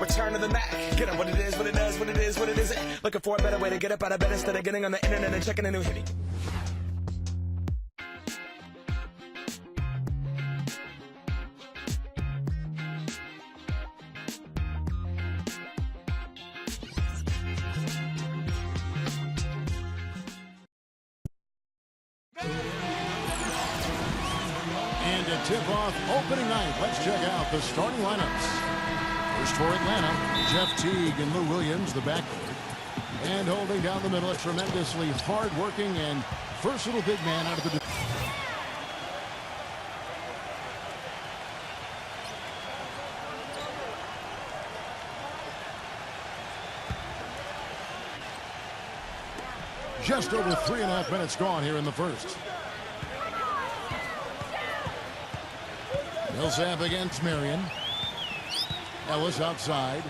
return to the Mac. Get up what it is, what it does, what it is, what it isn't. Looking for a better way to get up out of bed instead of getting on the internet and checking a new hit. And to tip off opening night, let's check out the starting lineups. First for Atlanta, Jeff Teague and Lou Williams, the backcourt. And holding down the middle, a tremendously hard-working and versatile big man out of the... Just over 3.5 minutes gone here in the first. Millsap against Marion. Ellis outside.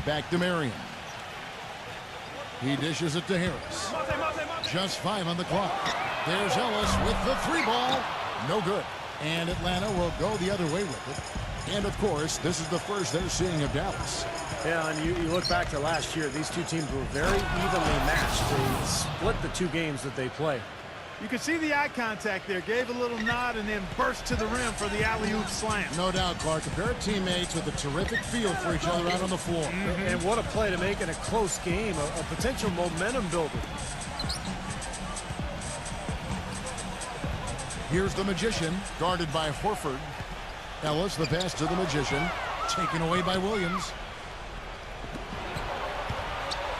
Back to Marion. He dishes it to Harris. Just 5 on the clock. There's Ellis with the 3 ball. No good. And Atlanta will go the other way with it. And, of course, this is the first they're seeing of Dallas. Yeah, and you look back to last year, these two teams were very evenly matched. They split the 2 games that they play. You could see the eye contact there. Gave a little nod and then burst to the rim for the alley-oop slam. No doubt, Clark. A pair of teammates with a terrific feel for each other out on the floor. And what a play to make in a close game, a potential momentum builder. Here's the Magician, guarded by Horford. Ellis, the pass to the Magician, taken away by Williams.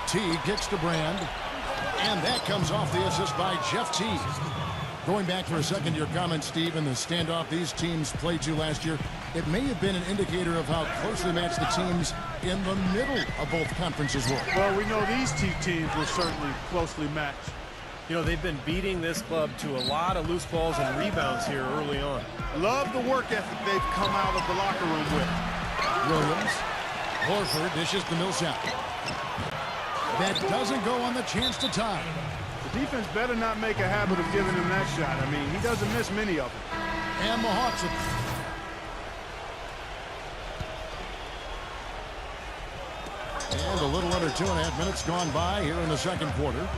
Teague kicks to Brand. And that comes off the assist by Jeff Teague. Going back for a second, your comment, Steve, and the standoff these teams played to last year, it may have been an indicator of how closely matched the teams in the middle of both conferences were. Well, we know these 2 teams were certainly closely matched. You know, they've been beating this club to a lot of loose balls and rebounds here early on. Love the work ethic they've come out of the locker room with. Williams. Horford dishes to Millsap. That doesn't go on the chance to tie. The defense better not make a habit of giving him that shot. I mean, he doesn't miss many of them. And the Hawks. And a little under 2.5 minutes gone by here in the second quarter.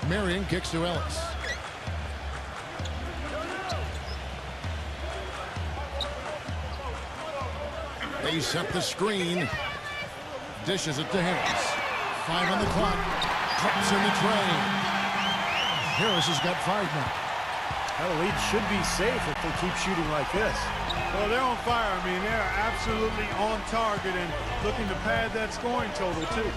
Marion kicks to Ellis. They set the screen. Dishes it to Harris. 5 on the clock. Drops in the tray. Harris has got 5 now. Well, the lead should be safe if they keep shooting like this. Well, they're on fire. I mean, they're absolutely on target and looking to pad that scoring total, too.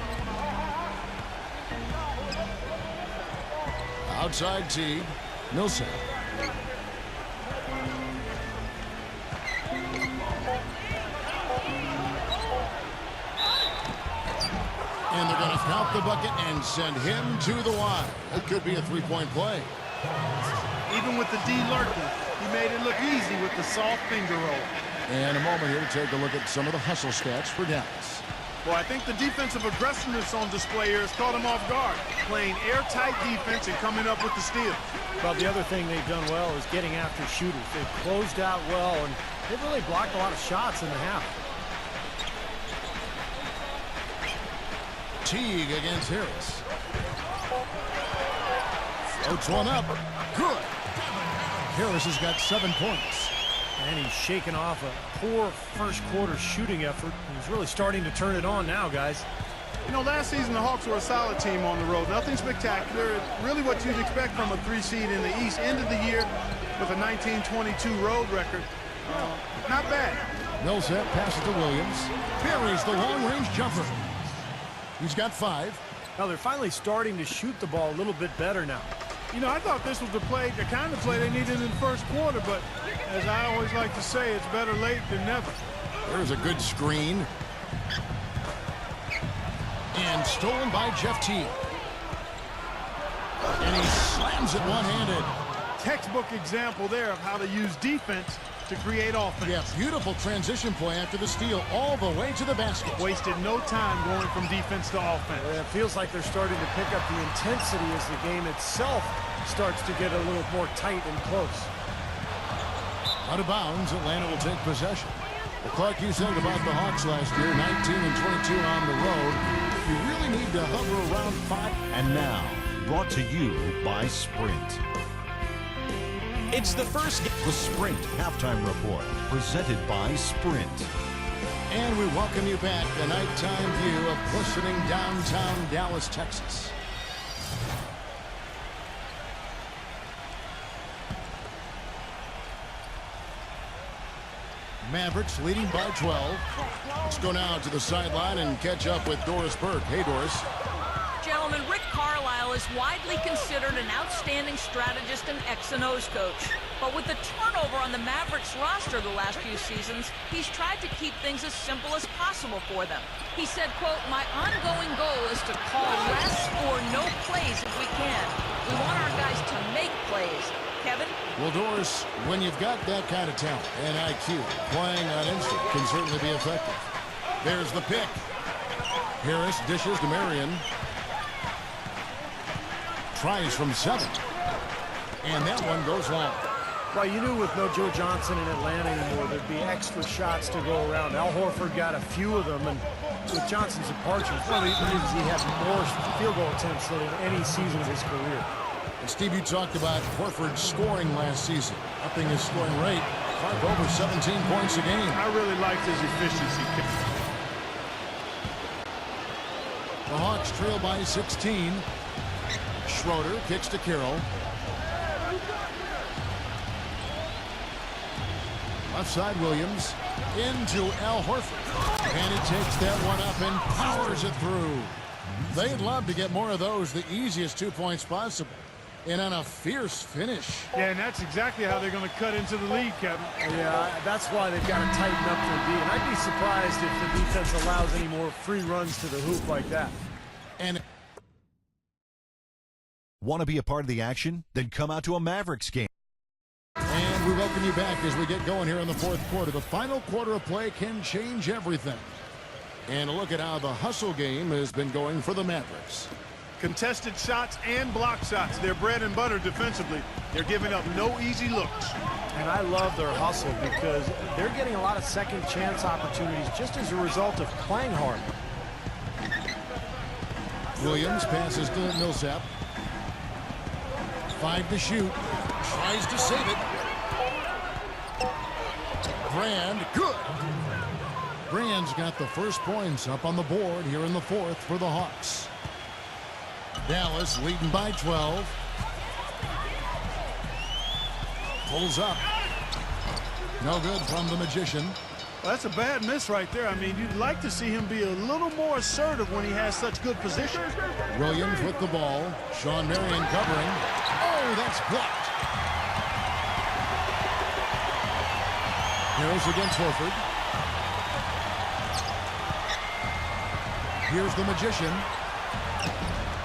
Outside Teague. Millsap. And they're going to count the bucket and send him to the line. It could be a 3-point play. Even with the D lurking, he made it look easy with the soft finger roll. And a moment here to take a look at some of the hustle stats for Dallas. Well, I think the defensive aggressiveness on display here has caught him off guard. Playing airtight defense and coming up with the steal. Well, the other thing they've done well is getting after shooters. They've closed out well, and they've really blocked a lot of shots in the half. Teague against Harris. Floats one up. Good. Harris has got 7 points. And he's shaking off a poor first quarter shooting effort. He's really starting to turn it on now, guys. You know, last season the Hawks were a solid team on the road. Nothing spectacular. It's really what you'd expect from a 3 seed in the East. End of the year with a 19-22 road record. Not bad. Millsap passes to Williams. Buries the long-range jumper. He's got 5. Now they're finally starting to shoot the ball a little bit better now. You know, I thought this was the kind of play they needed in the first quarter, but as I always like to say, it's better late than never. There's a good screen. And stolen by Jeff Teague. And he slams it one-handed. Textbook example there of how to use defense to create offense. Yeah, beautiful transition play after the steal all the way to the basket. Wasted no time going from defense to offense. It feels like they're starting to pick up the intensity as the game itself starts to get a little more tight and close. Out of bounds, Atlanta will take possession. Well, Clark, you said about the Hawks last year, 19-22 on the road. You really need to hover around 5. And now, brought to you by Sprint. It's the first game. The Sprint Halftime Report, presented by Sprint. And we welcome you back, the nighttime view of glistening downtown Dallas, Texas. Mavericks leading by 12. Let's go now to the sideline and catch up with Doris Burke. Hey, Doris. Gentlemen, Rick Carlisle is widely considered an outstanding strategist and X and O's coach. But with the turnover on the Mavericks roster the last few seasons, he's tried to keep things as simple as possible for them. He said, quote, "My ongoing goal is to call less or no plays if we can. We want our guys to make plays." Kevin? Well, Doris, when you've got that kind of talent and IQ, playing on instinct can certainly be effective. There's the pick. Harris dishes to Marion. Tries from 7. And that one goes long. Well, you knew with no Joe Johnson in Atlanta anymore, there'd be extra shots to go around. Al Horford got a few of them, and with Johnson's departure, one of the reasons he had more field goal attempts than in any season of his career. And Steve, you talked about Horford scoring last season, upping his scoring rate. Clark over 17 points a game. I really liked his efficiency. The Hawks trail by 16. Schroeder kicks to Carroll. Left side Williams into Al Horford. And he takes that one up and powers it through. They'd love to get more of those, the easiest 2 points possible. And on a fierce finish. Yeah, and that's exactly how they're going to cut into the lead, Kevin. Yeah, that's why they've got to tighten up their D. And I'd be surprised if the defense allows any more free runs to the hoop like that. And Want to be a part of the action? Then come out to a Mavericks game. And we welcome you back as we get going here in the fourth quarter. The final quarter of play can change everything. And a look at how the hustle game has been going for the Mavericks. Contested shots and block shots. They're bread and butter defensively. They're giving up no easy looks. And I love their hustle because they're getting a lot of second chance opportunities just as a result of playing hard. Williams passes to Millsap. 5 to shoot. Tries to save it. Brand, good. Brand's got the first points up on the board here in the fourth for the Hawks. Dallas leading by 12. Pulls up. No good from the Magician. Well, that's a bad miss right there. I mean, you'd like to see him be a little more assertive when he has such good position. Williams with the ball. Sean Marion covering. Oh, that's blocked. Harris against Horford. Here's the Magician.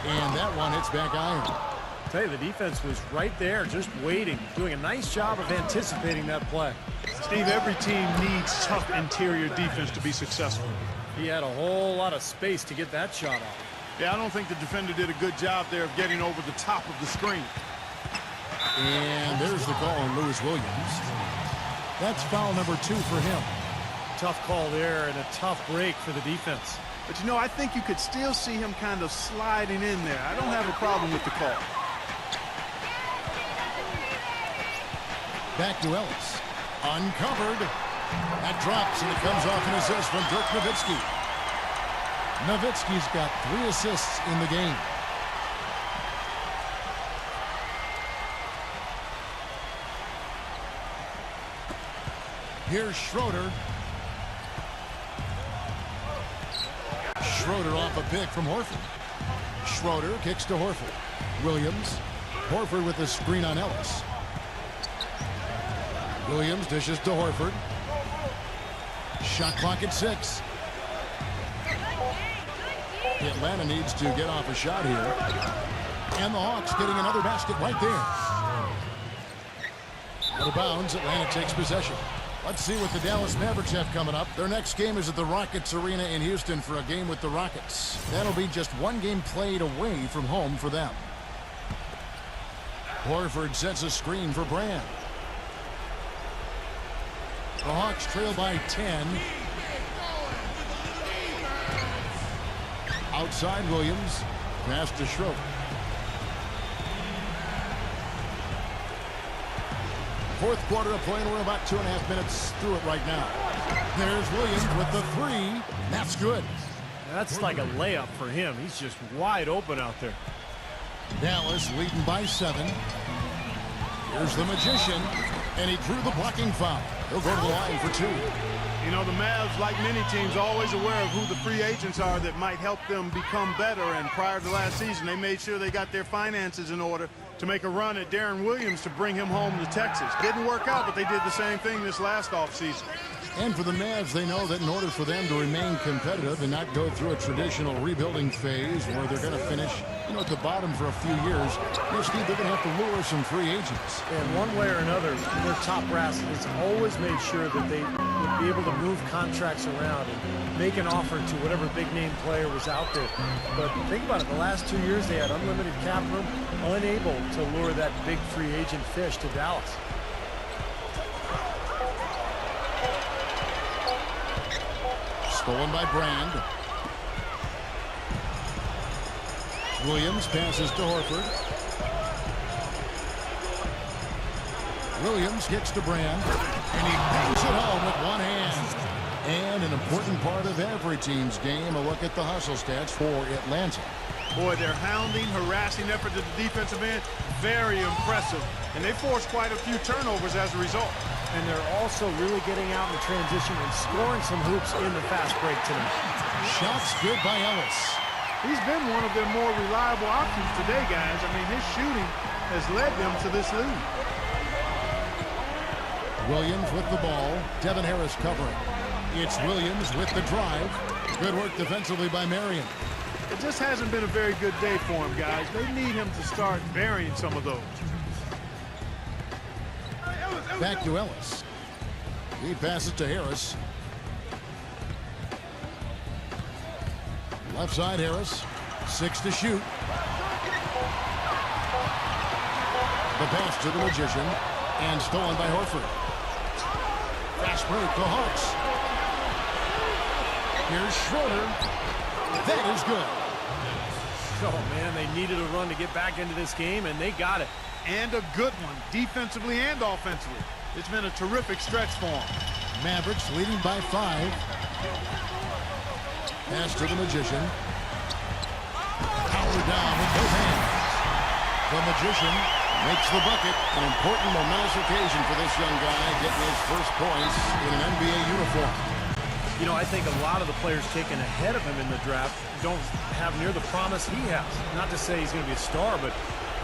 And that one hits back iron. I'll tell you, the defense was right there, just waiting, doing a nice job of anticipating that play. Steve, every team needs tough interior defense to be successful. He had a whole lot of space to get that shot off. Yeah, I don't think the defender did a good job there of getting over the top of the screen. And there's the call on Lewis Williams. That's foul number 2 for him. Tough call there and a tough break for the defense. But, you know, I think you could still see him kind of sliding in there. I don't have a problem with the call. Back to Ellis. Uncovered. That drops, and it comes off an assist from Dirk Nowitzki. Nowitzki's got 3 assists in the game. Here's Schroeder. Schroeder off a pick from Horford. Schroeder kicks to Horford. Williams. Horford with the screen on Ellis. Williams dishes to Horford. Shot clock at 6. Atlanta needs to get off a shot here. And the Hawks getting another basket right there. Out of bounds, Atlanta takes possession. Let's see what the Dallas Mavericks have coming up. Their next game is at the Rockets Arena in Houston for a game with the Rockets. That'll be just one game played away from home for them. Horford sets a screen for Brand. The Hawks trail by 10. Outside Williams. Pass to Schroeder. Fourth quarter of play, and we're about 2.5 minutes through it right now. There's Williams with the three. That's good. That's like a layup for him. He's just wide open out there. Dallas leading by 7. Here's the Magician, and he drew the blocking foul. He'll go to the line for 2. You know, the Mavs, like many teams, always aware of who the free agents are that might help them become better. And prior to last season, they made sure they got their finances in order to make a run at Darren Williams to bring him home to Texas. Didn't work out, but they did the same thing this last offseason. And for the Mavs, they know that in order for them to remain competitive and not go through a traditional rebuilding phase where they're going to finish, at the bottom for a few years, Steve, they're going to have to lure some free agents. And one way or another, their top brass has always made sure that they would be able to move contracts around and make an offer to whatever big-name player was out there. But think about it, the last 2 years they had unlimited cap room, unable to lure that big free agent fish to Dallas. Stolen by Brand. Williams passes to Horford. Williams gets to Brand, and he bangs it home with one hand. And an important part of every team's game, a look at the hustle stats for Atlanta. Boy, their hounding, harassing effort to the defensive end, very impressive. And they forced quite a few turnovers as a result. And they're also really getting out in the transition and scoring some hoops in the fast break tonight. Shots good by Ellis. He's been one of their more reliable options today, guys. I mean, his shooting has led them to this lead. Williams with the ball. Devin Harris covering. It's Williams with the drive. Good work defensively by Marion. It just hasn't been a very good day for him, guys. They need him to start burying some of those. Back to Ellis. He passes to Harris. Left side Harris. 6 to shoot. The pass to the Magician. And stolen by Horford. Fast break, the Hawks. Here's Schroeder. That is good. Oh, man, they needed a run to get back into this game, and they got it. And a good one, defensively and offensively. It's been a terrific stretch for them. Mavericks leading by 5. Pass to the Magician. Power down with both hands. The Magician makes the bucket. An important momentous occasion for this young guy, getting his first points in an NBA uniform. You know, I think a lot of the players taken ahead of him in the draft don't have near the promise he has. Not to say he's going to be a star, but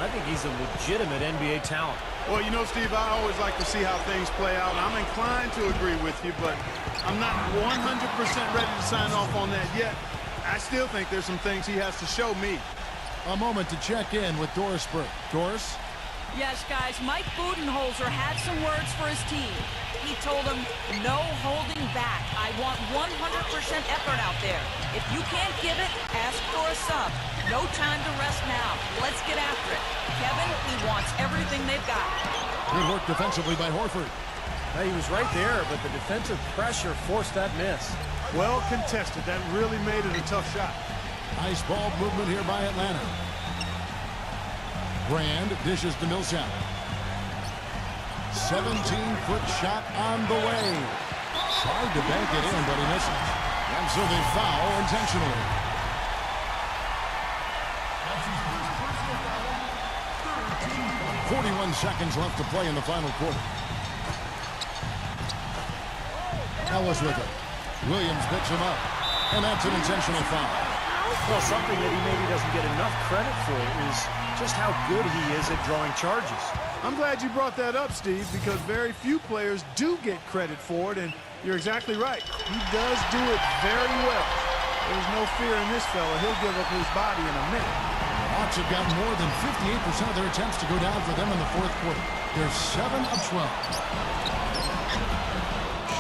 I think he's a legitimate NBA talent. Well, you know, Steve, I always like to see how things play out. I'm inclined to agree with you, but I'm not 100% ready to sign off on that yet. I still think there's some things he has to show me. A moment to check in with Doris Burke. Doris? Yes, guys, Mike Budenholzer had some words for his team. He told them, no holding back. I want 100% effort out there. If you can't give it, ask for a sub. No time to rest now. Let's get after it. Kevin, he wants everything they've got. Good work defensively by Horford. He was right there, but the defensive pressure forced that miss. Well contested. That really made it a tough shot. Nice ball movement here by Atlanta. Brand dishes to Millsap. 17-foot shot on the way. Tried to bank it in, but he misses. And so they foul intentionally. .41 seconds left to play in the final quarter. Ellis with it. Williams picks him up. And that's an intentional foul. Well, something that he maybe doesn't get enough credit for is just how good he is at drawing charges. I'm glad you brought that up, Steve, because very few players do get credit for it, and you're exactly right. He does do it very well. There's no fear in this fella. He'll give up his body in a minute. Hawks have got more than 58% of their attempts to go down for them in the fourth quarter. They're 7 of 12.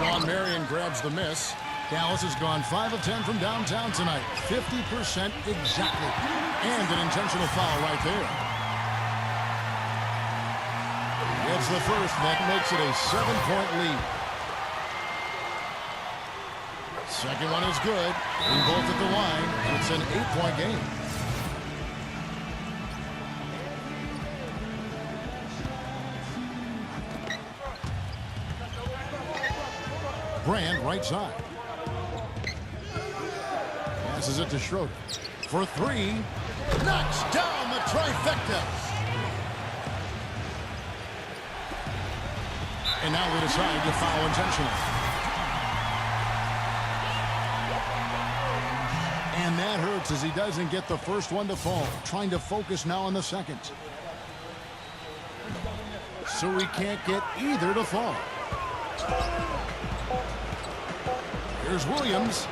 Sean Marion grabs the miss. Dallas has gone 5 of 10 from downtown tonight. 50% exactly. And an intentional foul right there. It's the first that makes it a 7-point lead. Second one is good. And both at the line. It's an 8-point game. Brand right side. Passes it to Schroeder. For three. Knocks down the trifecta. And now we decide to foul intentionally. And that hurts as he doesn't get the first one to fall. Trying to focus now on the second. So he can't get either to fall. Here's Williams.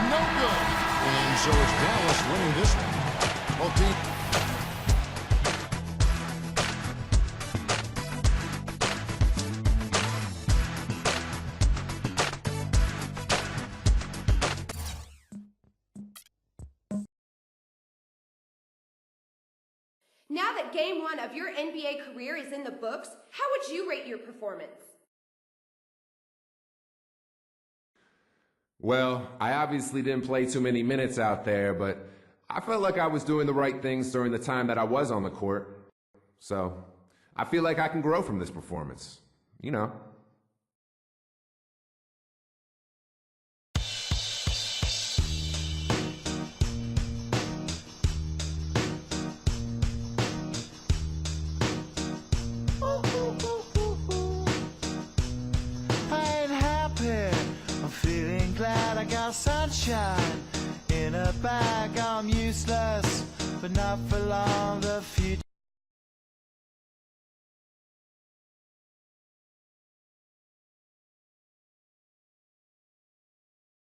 No good. And so it's Dallas winning this one. Both teams. Now that game one of your NBA career is in the books, how would you rate your performance? Well, I obviously didn't play too many minutes out there, but I felt like I was doing the right things during the time that I was on the court. So, I feel like I can grow from this performance. You know. I got sunshine in a bag. I'm useless, but not for long. The future